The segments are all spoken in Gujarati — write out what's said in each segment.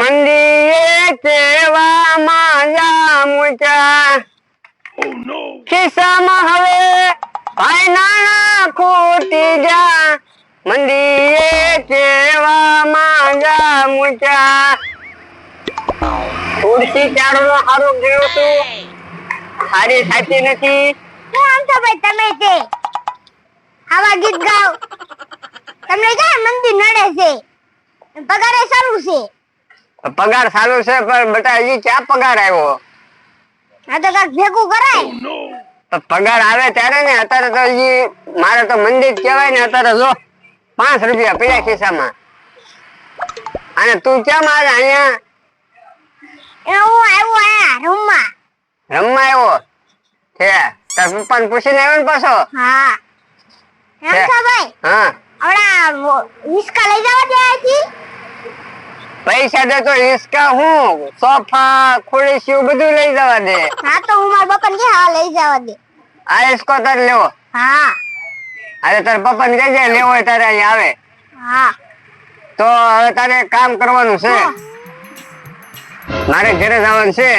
મંદિરે સેવામાં જામુચા ખિસ્સામાં હવે ભાઈ નાના ખૂટી જા મંદિરે સેવામાં જામુચા ખુરશી ચારનો હારો ગયો તું હારી સાચી નથી શું આમ છો ભાઈ તમે તે આવા ગીત ગાઓ તમને ક્યાં મંદી નડે છે પગારે સારું છે પગાર સારું છે પણ બેટા હજી ક્યાં પગાર આવ્યો આ તો કાક ભેગું કરાય પગાર આવે ત્યારે ને અત્યારે તો હજી મારે તો મંદિર કહેવાય ને અત્યારે જો 5 રૂપિયા પડ્યા ખિસ્સામાં અને તું કેમ આજે અહીંયા હું આવ્યો આયા રૂમમાં રમવા આવ્યો છે તાર પપ્પાને પૂછીને આવ્યો ને પાછો હા એમ છો ભાઈ હા આવડા હિસકા લઈ જવા દે આથી પૈસા દે તો હિસકા હું સોફા ખુરશી બધું લઈ જવા દે હા તો હું મારા બપન કે હા લઈ જવા દે આ હિસકો તાર લેવો હા અરે તાર પપ્પાને કહેજે લેવો હોય તારે અહીંયા આવે હા તો હવે તારે કામ કરવાનું છે મારે ઘરે જવાનું છે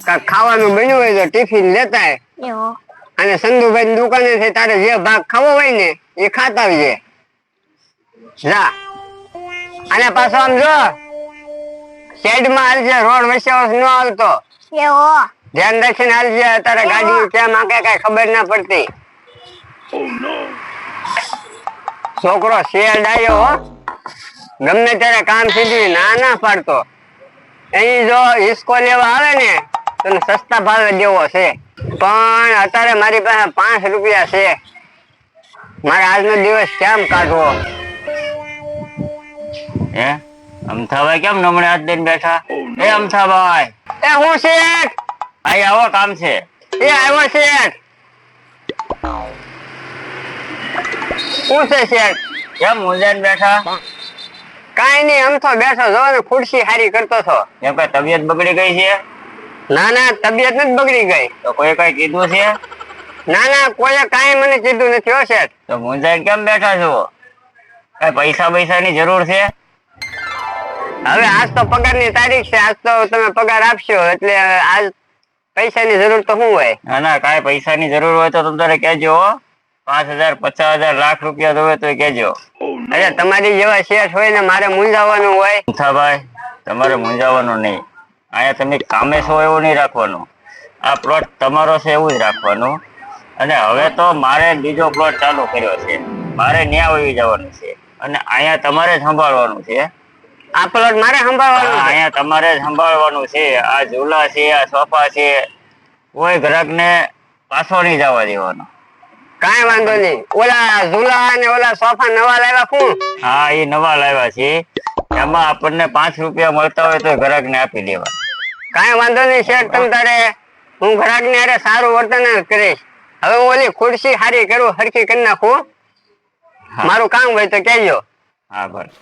કાંઈક ખાવાનું બન્યું હોય તો ટિફિન લેતા એવો અને સંધુભાઈ ની દુકાને થી તારે જે ભાગ ખાવો હોય ને એ ખાતા આવજે જા અને પાછો આમ જો શેડ માં હાલજે રોડ વચ્ચે ન આવતો એવો ધ્યાન રાખીને હાલજે તારે ગાડી ક્યાં માકે કઈ ખબર ના પડતી છોકરો શેડ આવ્યો હો ગમે ત્યારે કામ સીધી ના પાડતો અહીં જો હિસકો લેવા આવે ને તને સસ્તા ભાવે દેવો છે પણ અત્યારે મારી પાસે 5 રૂપિયા છે મારે આજનો દિવસ કેમ કાઢવો હે અમથાભાઈ કેમ નમણે હાથ દઈને બેઠા એ અમથાભાઈ એ હું શેઠ ભાઈ આવો કામ છે એ આવ્યો શેઠ શું છે શેઠ કેમ મૂંઝાઈને બેઠા કાઈ નહીં આમ તો બેઠો જો ને ખુરશી હારી કરતો છો એમ કઈ તબિયત બગડી ગઈ છે ના તબિયત નથી બગડી ગઈ તો કોઈ કઈ કીધું છે ના કોઈએ કાંઈ મને કીધું નથી હો શેઠ તો મૂંઝાઈને કેમ બેઠા છો કઈ પૈસાની જરૂર છે હવે આજ તો પગારની તારીખ છે આજ તો તમે પગાર આપશો એટલે આજ પૈસાની જરૂર તો શું હોય ના કાંઈ પૈસાની જરૂર હોય તો તમે તારે કહેજો 5,000 50,000 લાખ રૂપિયા જોવે તો કહેજો અરે તમારી જેવા શેઠ હોય ને મારે મૂંઝાવાનું હોય અમથાભાઈ તમારે મૂંઝાવાનું નહીં અહીંયા તમે કામે છો એવું નહીં રાખવાનું આ પ્લોટ તમારો છે એવું જ રાખવાનું અને હવે તો મારે બીજો પ્લોટ ચાલુ કર્યો છે મારે ન્યા વહી જવાનું છે અને અહીંયા તમારે સંભાળવાનું છે આ પ્લોટ મારે સંભાળવાનું છે અહીંયા તમારે સંભાળવાનું છે આ ઝૂલા છે આ સોફા છે કોઈ ગ્રાહકને પાછો નહીં જવા દેવાનો કાંઈ વાંધો નહીં ઓલા ઝૂલા અને ઓલા સોફા નવા લાવ્યા કોણ હા એ નવા લાવ્યા છે એમાં આપણને 5 રૂપિયા મળતા હોય તો ગ્રાહકને આપી દેવા કાંઈ વાંધો નહીં શેઠ તમ તારે હું ગ્રાહકને અરે સારું વર્તન જ કરીશ હવે હું ઓલી ખુરશી હારી કરું હરખી કરી નાખું મારું કામ હોય તો કહેજો હા બસ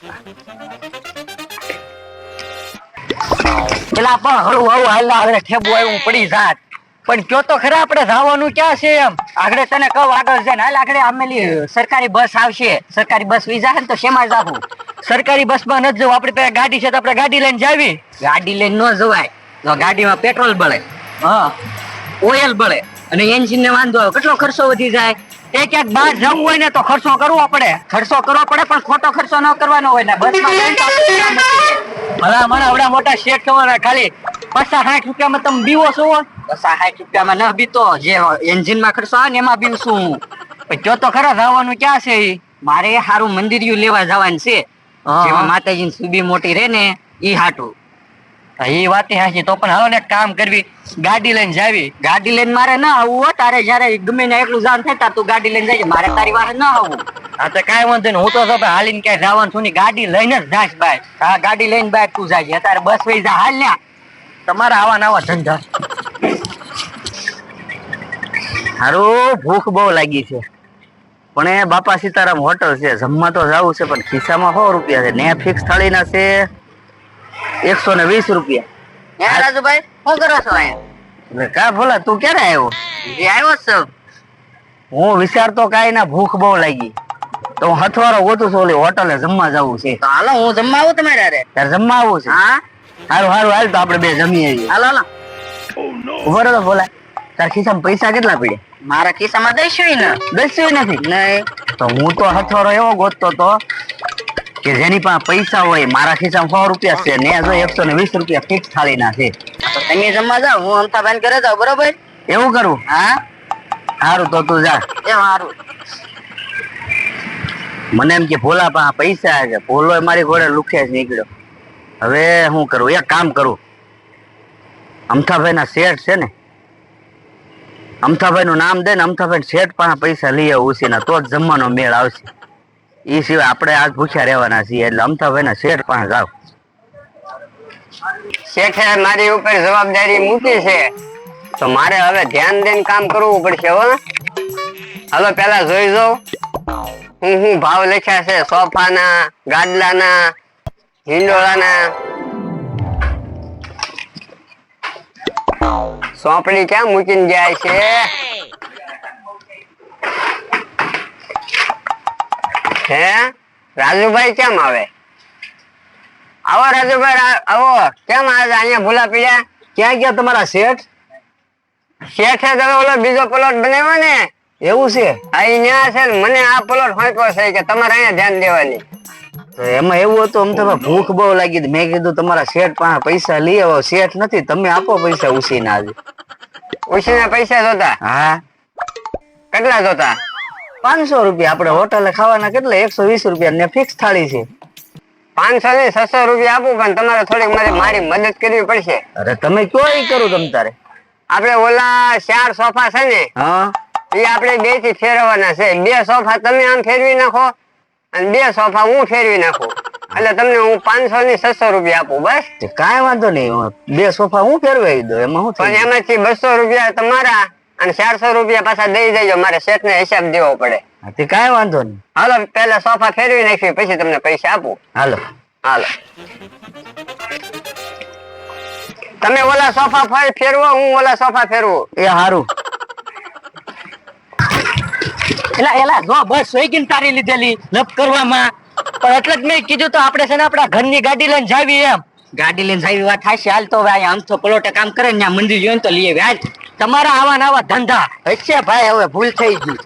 પેલા પણ હળું હાલના આગળ ઠેબુ આવ્યું પડી જાત પણ કયો તો ખરા આપણે જવાનું ક્યાં છે એમ આગળ તને કહું આગળ જઈને હાલ આગળ આમેલી સરકારી બસ આવશે સરકારી બસ વી જાહે ને તો શેમાં જાવું સરકારી બસમાં ન જવું આપણી પાસે ગાડી છે તો આપણે ગાડી લઈને જાવી ગાડી લઈને ન જવાય તો ગાડીમાં પેટ્રોલ બળે હા ઓઇલ બળે અને એન્જિન ને વાંધો આવે કેટલો ખર્ચો વધી જાય એ ક્યાંક બહાર જવું હોય ને તો ખર્ચો કરવો પડે પણ ખોટો ખર્ચો ન કરવાનો હોય ને બસમાં ભલા મને આવડા મોટા શેઠ ખબર ખાલી 50-60 રૂપિયામાં તમે બીવો છો 50-60 રૂપિયામાં ન બીતો જે એન્જિન માં ખર્ચો આવે ને એમાં બીવશું હું પણ જો તો ખરા જવાનું ક્યાં છે મારે સારું મંદિરિયું લેવા જવાનું છે જેમાં માતાજીની સુબી મોટી રહે ને ઈ હાટું એ વાત હાચી તો પણ હવે ને કામ કરવી ગાડી લઈને જાવી ગાડી લઈને મારે ના આવવું હો તારે જયારે ગમે ને એકલું જાન થાય તું ગાડી લઈને જાય મારે તારી વાહે ના આવવું હા તો કાંઈ વાંધો નહીં હું તો હાલીને ક્યાંય જવાનું છું ને ગાડી લઈને જ જાશ ભાઈ હા ગાડી લઈને બાય તું જાય અત્યારે બસ વહી જા હાલ ને તમારા આવા નવા ધંધા હારું ભૂખ બહુ લાગી છે પણ એ બાપા સીતારામ હોટલ છે જમવા તો જવું છે પણ ખિસ્સામાં 100 રૂપિયા છે ને ફિક્સ થાળીના છે 120 રૂપિયા રાજુભાઈ શું કરો છો અહીંયા કા ભોલા તું ક્યારે આવ્યો આવ્યો છું હું વિચારતો કાંઈ ના ભૂખ બહુ લાગી તો હું હથવારો ગોતું છું, ઓલી હોટલે જમવા જવું છે. તો હાલો હું જમવા આવું તમારે હારે. તારે જમવા આવું છે? હા હારું હારું હાલ તો આપણે બે જમી આવીએ. હાલો હાલો. ઉભો રહો બોલા, તાર ખિસ્સામાં પૈસા કેટલા પડ્યા? મારા ખિસ્સામાં દઈશું ને. દસ્યું નથી. નહીં તો હું તો હથવારો એવો ગોતતો તો કે જેની પાસે પૈસા હોય. મારા ખિસ્સામાં 100 રૂપિયા છે ને જો 120 રૂપિયા ફિક્સ થાળી ના છે. તો તમે જમવા જાઓ, હું અમથાભાઈ ઘરે જાઉં. બરોબર? એવું કરું? હા સારું તો તું જા. એ સારું. મને એમ કે ભોલા પાસે પૈસા છે. ભોલો મારી ઘોડે લુખે જ નીકળ્યો. હવે હું કરું? એક કામ કરું, અમથાભાઈ ના શેઠ છે ને, અમથાભાઈ નું નામ દે ને અમથાભાઈ શેઠ પાસે પૈસા લઈ આવું છે ને તો જ જમવાનો મેળ આવશે. એ સિવાય આપણે આજ ભૂખ્યા રહેવાના છીએ. એટલે અમથાભાઈ ના શેઠ પાસે જાવ. શેઠે મારી ઉપર જવાબદારી મૂકી છે તો મારે હવે ધ્યાન દઈને કામ કરવું પડશે. હો હાલો પેલા જોઈ જાઉં હું ભાવ લખ્યા છે સોફાના, ગાદલાના, હિંડોળાના. સોંપડી ક્યાં મૂકીને જાય છે? હે રાજુભાઈ કેમ આવે? આવો રાજુભાઈ આવો. કેમ આજે અહીંયા ભૂલા પીડ્યા? ક્યાં ગયા તમારા શેઠ? શેઠે તમે ઓલો બીજો પ્લોટ બનાવ્યો ને? એવું છે? અહીંયા છે ને મને આ પ્લોટ ફાંક્યો છે કે તમારે અહીંયા ધ્યાન દેવાની. તો એમાં એવું હતું, અમથાભાઈ ભૂખ બહુ લાગી હતી. મેં કીધું તમારા શેઠ પાસે પૈસા લઈ આવો. શેઠ નથી, તમે આપો પૈસા ઉસીના આજે. ઉછીના પૈસા જોતા? હા કેટલા જોતા? 500 રૂપિયા. આપણે હોટલે ખાવાના કેટલા? 120 રૂપિયા ને ફિક્સ થાળી છે. 500 ને 600 રૂપિયા આપું પણ તમારે થોડીક મારી મદદ કરવી પડશે. અરે તમે કયો ઈ કરું તમ તારે. આપણે ઓલા 4 સોફા છે ને હા એ આપણે 2 થી ફેરવવાના છે. 2 સોફા તમે આમ ફેરવી નાખો અને 2 સોફા હું ફેરવી નાખું. એટલે તમને હું 500 ની 600 રૂપિયા આપું. બસ તે કાંઈ વાંધો નહીં. 2 સોફા હું ફેરવાઈ દઉં. એમાં શું પણ થયું? એમાંથી 200 રૂપિયા તમારા અને 400 રૂપિયા પાછા દઈ દેજો. મારે શેઠ ને હિસાબ દેવો પડે. તે કાંઈ વાંધો નહીં. હાલો પેલા સોફા ફેરવી નાખી પછી તમને પૈસા આપું. હાલો હાલો તમે ઓલા સોફા ફેરવો, હું ઓલા સોફા ફેરવું. એ હારું. એલા એલા જો બસ સોઈગીન તારી લીધેલી લપ કરવામાં. પણ એટલે જ મેં કીધું તો આપણે છે ને આપણા ઘરની ગાડી લઈને જાવી એમ. ગાડી લઈને જાવી વાત થાશે. હાલ તો ભાઈ આમ તો પ્લોટે કામ કરે ને ત્યાં મંદિર જોઈને તો લઈએ. હાલ તમારા આવા નવા ધંધા હશે ભાઈ. હવે ભૂલ થઈ ગઈ.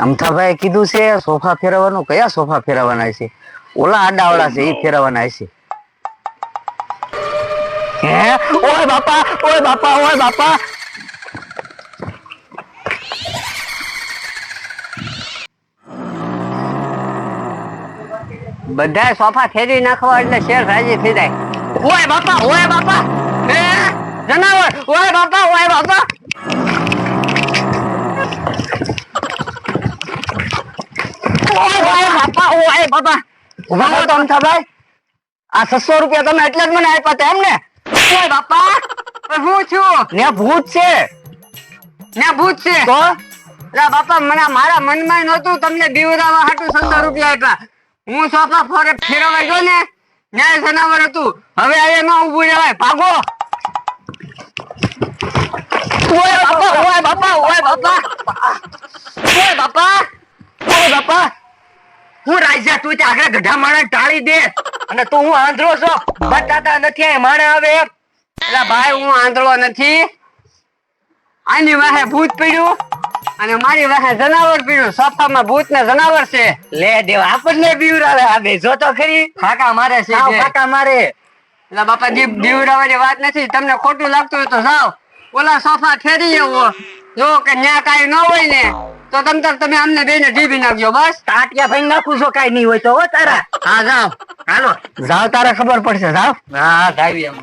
અમથાભાઈ કીધું છે સોફા ફેરવવાનું. કયા સોફા ફેરવવાના છે? ઓલા આડાવાળા છે એ ફેરવવાના છે. હે ઓય બાપા, ઓય બાપા, ઓય બાપા. બધા સોફા ફેરવી નાખવા એટલે શેઠ રાજી થઈ જાય. ઓય બાપા, ઓય બાપા. હે જનાવર. ઓય બાપા, ઓય બાપા. ઓય બાપા, ઓય બાપા. ઉભા રહો તો અમથાભાઈ. આ 600 રૂપિયા તમે એટલે જ મને આપ્યા હતા એમ ને? ઓય બાપા. પણ હું છું ને ભૂત છે. ને ભૂત છે તો અલા બાપા મને મારા મનમાં નહોતું તમને બીવરાવા હાટુ 600 રૂપિયા આપ્યા. હું સોફા ફેરવા ગયો ને ન્યાય જનાવર હતું. હવે અહીંયા ન ઊભું રહેવાય. ભાગો. ઓય બાપા, ઓય બાપા, ઓય બાપા. ઓય બાપા, ઓય બાપા. હું રાજા તું તે આગળ ગઢા માણસ ટાળી દે અને તું હું આંધળો છો. બતાતા નથી આ માણે આવે એમ. અલા ભાઈ હું આંધળો નથી. આની વાહે ભૂત પડ્યું અને મારી વાહે જનાવર પડ્યું. સોફામાં ભૂત ને જનાવર છે. લે દેવા આપણને બીવરાવે. આ બે જો તો ખરી. ફાકા મારે છે સાવ જે. ફાકા મારે. એટલે બાપા બીવરાવાની વાત નથી. તમને ખોટું લાગતું હોય તો જાઓ ઓલા સોફા ફેરી આવો. જો કે ન્યા કાંઈ ન હોય ને તો તમે અમને બેને ઢીબી નાખજો. બસ તાટિયા ભાઈ નાખું છો કઈ નહીં હોય તો હો તારા. હા જાઓ. હાલો જાવ, તારે ખબર પડશે. જાવ. હા જાવી એમ.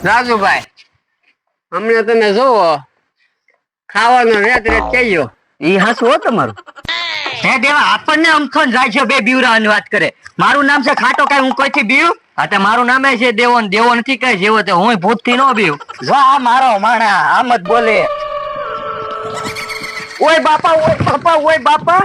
રાજુભાઈ અમને તમે જોવો ખાવાનો રેત રેત કહેજો. ઈ હાસુ હો તમારું. હે દેવા આપણને અમથોન જાય છે બે બીવરાવાની વાત કરે. મારું નામ છે ખાટો. કઈ હું કોઈથી બીવ? હા તે મારું નામે છે દેવો. દેવો નથી કઈ જેવો તે હું ભૂત થી નો બીવ. જો આ મારો માણા આમ જ બોલે. ઓય બાપા, ઓય બાપા, ઓય બાપા.